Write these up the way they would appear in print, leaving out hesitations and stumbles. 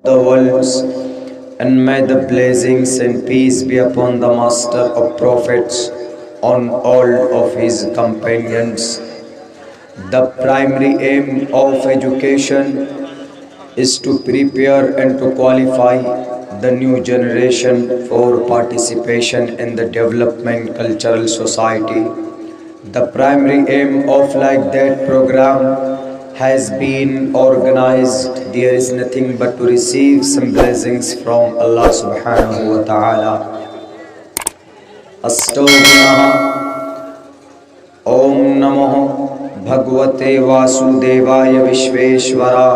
the worlds, and may the blessings and peace be upon the Master of Prophets, on all of his companions. The primary aim of education is to prepare and to qualify the new generation for participation in the development cultural society. The primary aim of like that program has been organized. There is nothing but to receive some blessings from Allah subhanahu wa ta'ala. Astaghfirullah. Om Namo Bhagavate Vasudevaya Vishveshwara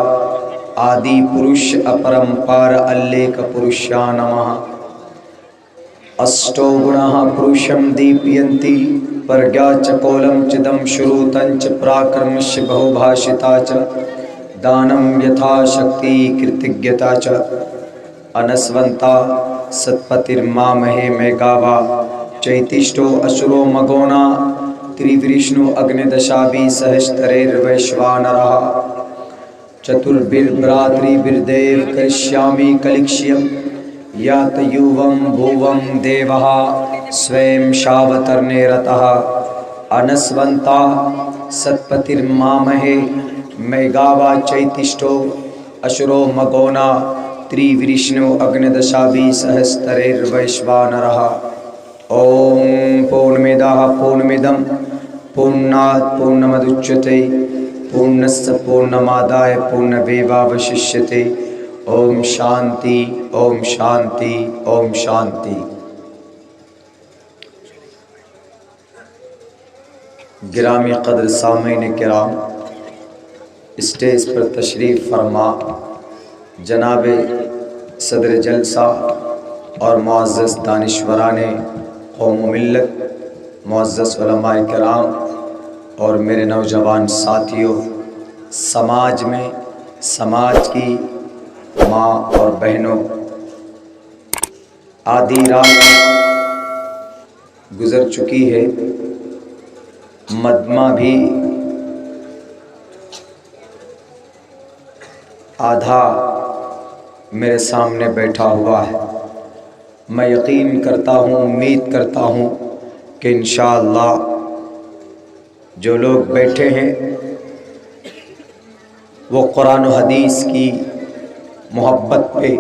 Adi Purush Aparampara Alleka Purusha Namaha. Asto Gunaha Purusham Deepyanti Pargya Chakolam Chidam Shurutanch Prakarmishya Bahubhashitacha Danam Yatha Shakti Kritigyatacha Anasvanta Satpatir Mamahe Megava Chaitishto Asuro Magona Trivrishnu Agnidashabi Sahishtarer Vaishvanaraha Chaturbir Bratri Birdev Karishyami Kalikshiyam Yat Yuvam Bhuvam Devaha Swem Shavatarne Rataha Anasvanta Satpatir Mamahe Megava Chaitishto Ashuro Magona Trivrishnu Agnidashabi Sahishtarer Vaishvanaraha. Om Purnamidaha Purnamidam Purnat Purnamaduchyate Purnasya Purnamadaya Purnameva Vashishyate. Om Shanti, Om Shanti, Om Shanti. گرامی قدر سامعین کرام، stage پر تشریف فرما جناب صدر جلسہ اور معزز دانشوران قوم و ملت، معزز علماء کرام اور میرے نوجوان ساتھیوں، سماج میں سماج کی ماں اور بہنوں، آدھی رات گزر چکی ہے، مدمہ بھی آدھا میرے سامنے بیٹھا ہوا ہے۔ میں یقین کرتا ہوں، امید کرتا ہوں کہ انشاءاللہ جو لوگ بیٹھے ہیں وہ قرآن و حدیث کی محبت پہ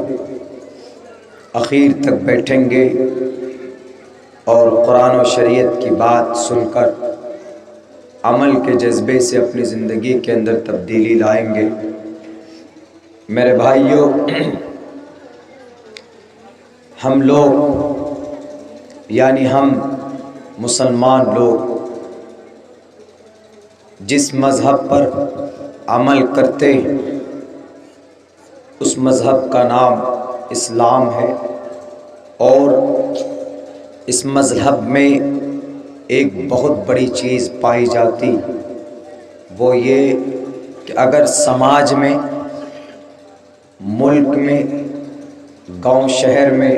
اخیر تک بیٹھیں گے اور قرآن و شریعت کی بات سن کر عمل کے جذبے سے اپنی زندگی کے اندر تبدیلی لائیں گے۔ میرے بھائیوں، ہم لوگ یعنی ہم مسلمان لوگ جس مذہب پر عمل کرتے ہیں اس مذہب کا نام اسلام ہے، اور اس مذہب میں ایک بہت بڑی چیز پائی جاتی، وہ یہ کہ اگر سماج میں، ملک میں، گاؤں شہر میں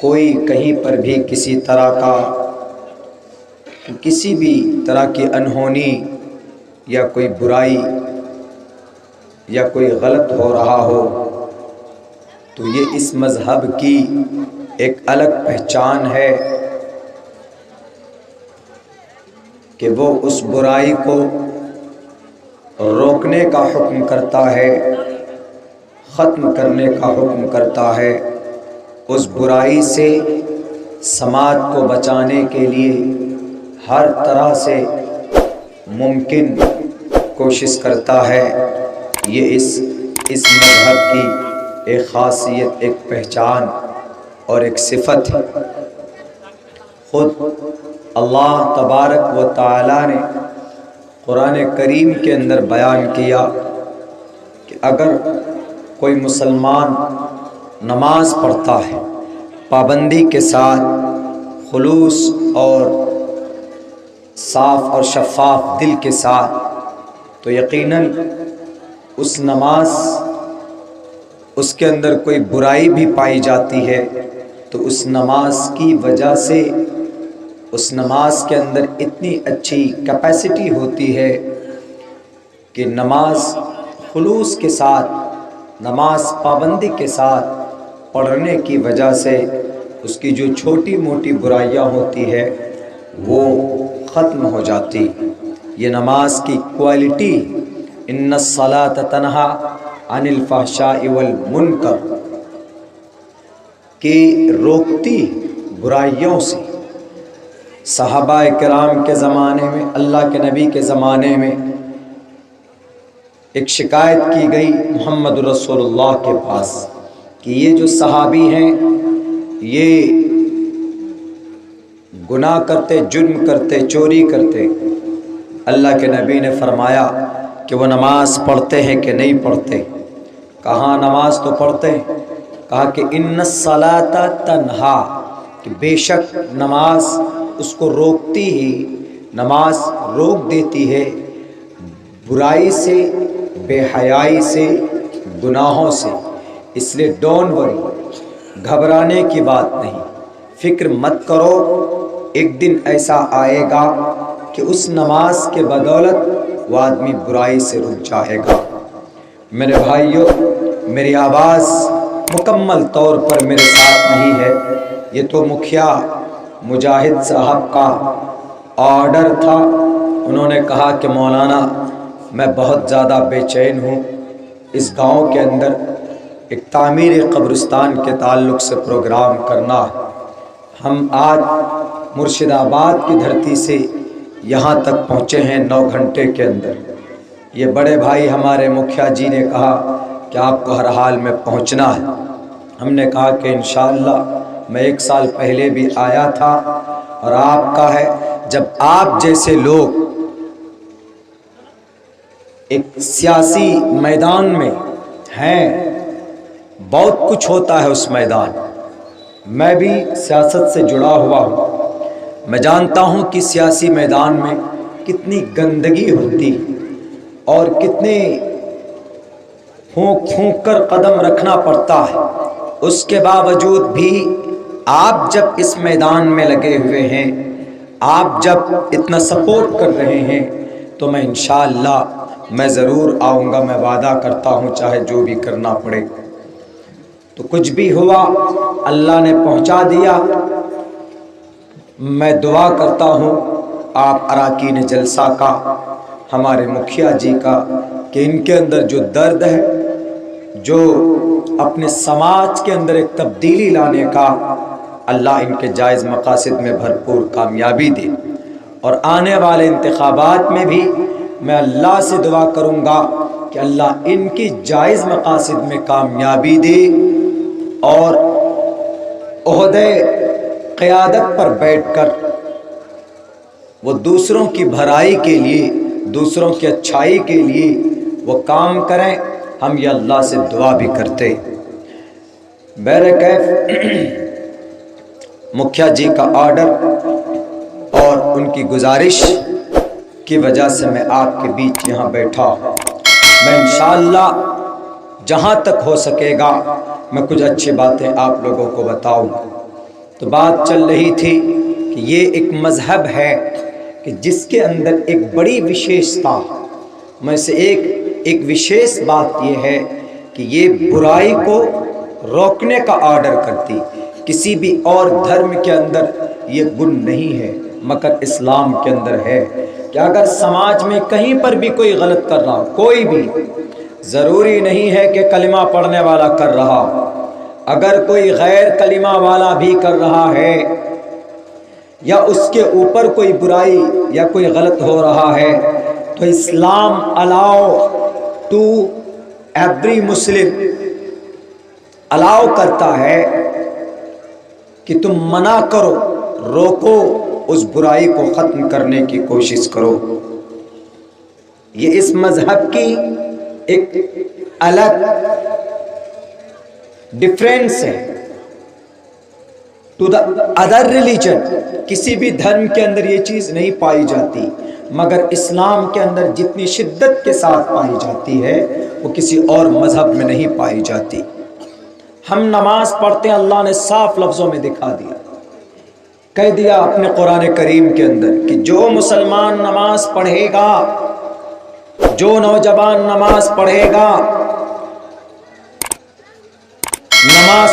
کوئی کہیں پر بھی کسی طرح کا، کسی بھی طرح کی انہونی یا کوئی برائی یا کوئی غلط ہو رہا ہو تو یہ اس مذہب کی ایک الگ پہچان ہے کہ وہ اس برائی کو روکنے کا حکم کرتا ہے، ختم کرنے کا حکم کرتا ہے، اس برائی سے سماج کو بچانے کے لیے ہر طرح سے ممکن کوشش کرتا ہے۔ یہ اس مذہب کی ایک خاصیت، ایک پہچان اور ایک صفت ہے۔ خود اللہ تبارک و تعالی نے قرآن کریم کے اندر بیان کیا کہ اگر کوئی مسلمان نماز پڑھتا ہے پابندی کے ساتھ، خلوص اور صاف اور شفاف دل کے ساتھ، تو یقیناً اس نماز، اس کے اندر کوئی برائی بھی پائی جاتی ہے تو اس نماز کی وجہ سے اس نماز کے اندر اتنی اچھی کیپیسٹی ہوتی ہے کہ نماز خلوص کے ساتھ نماز پابندی کے ساتھ پڑھنے کی وجہ سے اس کی جو چھوٹی موٹی برائیاں ہوتی ہے وہ ختم ہو جاتی۔ یہ نماز کی کوالٹی ان الصلاۃ تنہا عن الفحشاء والمنکر کی روکتی برائیوں سے۔ صحابہ کرام کے زمانے میں، اللہ کے نبی کے زمانے میں ایک شکایت کی گئی محمد رسول اللہ کے پاس کہ یہ جو صحابی ہیں یہ گناہ کرتے، جرم کرتے، چوری کرتے۔ اللہ کے نبی نے فرمایا کہ وہ نماز پڑھتے ہیں کہ نہیں پڑھتے؟ کہاں نماز تو پڑھتے ہیں۔ کہا کہ ان الصلاۃ تنہا، کہ بے شک نماز اس کو روکتی ہی، نماز روک دیتی ہے برائی سے، بے حیائی سے، گناہوں سے۔ اس لیے ڈونٹ وری، گھبرانے کی بات نہیں، فکر مت کرو، ایک دن ایسا آئے گا کہ اس نماز کے بدولت وہ آدمی برائی سے رک جائے گا۔ میرے بھائیوں، میری آواز مکمل طور پر میرے ساتھ نہیں ہے، یہ تو مکھیا مجاہد صاحب کا آرڈر تھا۔ انہوں نے کہا کہ مولانا میں بہت زیادہ بے چین ہوں، اس گاؤں کے اندر ایک تعمیر قبرستان کے تعلق سے پروگرام کرنا ہے۔ ہم آج مرشد آباد کی دھرتی سے یہاں تک پہنچے ہیں 9 گھنٹے کے اندر۔ یہ بڑے بھائی ہمارے مکھیا جی نے کہا کہ آپ کو ہر حال میں پہنچنا ہے۔ ہم نے کہا کہ انشاءاللہ، میں 1 سال پہلے بھی آیا تھا اور آپ کا ہے، جب آپ جیسے لوگ ایک سیاسی میدان میں ہیں، بہت کچھ ہوتا ہے اس میدان۔ میں بھی سیاست سے جڑا ہوا ہوں، میں جانتا ہوں کہ سیاسی میدان میں کتنی گندگی ہوتی اور کتنے پھونک پھونک کر قدم رکھنا پڑتا ہے۔ اس کے باوجود بھی آپ جب اس میدان میں لگے ہوئے ہیں، آپ جب اتنا سپورٹ کر رہے ہیں، تو میں انشاءاللہ میں ضرور آؤں گا، میں وعدہ کرتا ہوں، چاہے جو بھی کرنا پڑے۔ تو کچھ بھی ہوا، اللہ نے پہنچا دیا۔ میں دعا کرتا ہوں آپ اراکین جلسہ کا، ہمارے مکھیا جی کا، کہ ان کے اندر جو درد ہے، جو اپنے سماج کے اندر ایک تبدیلی لانے کا، اللہ ان کے جائز مقاصد میں بھرپور کامیابی دے۔ اور آنے والے انتخابات میں بھی میں اللہ سے دعا کروں گا کہ اللہ ان کی جائز مقاصد میں کامیابی دے، اور عہدے قیادت پر بیٹھ کر وہ دوسروں کی بھلائی کے لیے، دوسروں کی اچھائی کے لیے وہ کام کریں۔ ہم یہ اللہ سے دعا بھی کرتے۔ بہرکیف مکھیا جی کا آرڈر اور ان کی گزارش کی وجہ سے میں آپ کے بیچ یہاں بیٹھا ہوں۔ میں انشاءاللہ جہاں تک ہو سکے گا میں کچھ اچھی باتیں آپ لوگوں کو بتاؤں۔ تو بات چل رہی تھی کہ یہ ایک مذہب ہے کہ جس کے اندر ایک بڑی وشیشتا میں سے ایک وشیش بات یہ ہے کہ یہ برائی کو روکنے کا آرڈر کرتی۔ کسی بھی اور دھرم کے اندر یہ گن نہیں ہے، مگر اسلام کے اندر ہے کہ اگر سماج میں کہیں پر بھی کوئی غلط کر رہا، کوئی بھی، ضروری نہیں ہے کہ کلمہ پڑھنے والا کر رہا، اگر کوئی غیر کلمہ والا بھی کر رہا ہے، یا اس کے اوپر کوئی برائی یا کوئی غلط ہو رہا ہے، تو اسلام الاؤ ٹو ایوری مسلم، الاؤ کرتا ہے کہ تم منع کرو، روکو، اس برائی کو ختم کرنے کی کوشش کرو۔ یہ اس مذہب کی ایک الگ ڈفرینس ہے ٹو دا ادر ریلیجن۔ کسی بھی دھرم کے اندر یہ چیز نہیں پائی جاتی، مگر اسلام کے اندر جتنی شدت کے ساتھ پائی جاتی ہے وہ کسی اور مذہب میں نہیں پائی جاتی۔ ہم نماز پڑھتے ہیں، اللہ نے صاف لفظوں میں دکھا دیا، کہہ دیا اپنے قرآن کریم کے اندر کہ جو مسلمان نماز پڑھے گا، جو نوجوان نماز پڑھے گا، نماز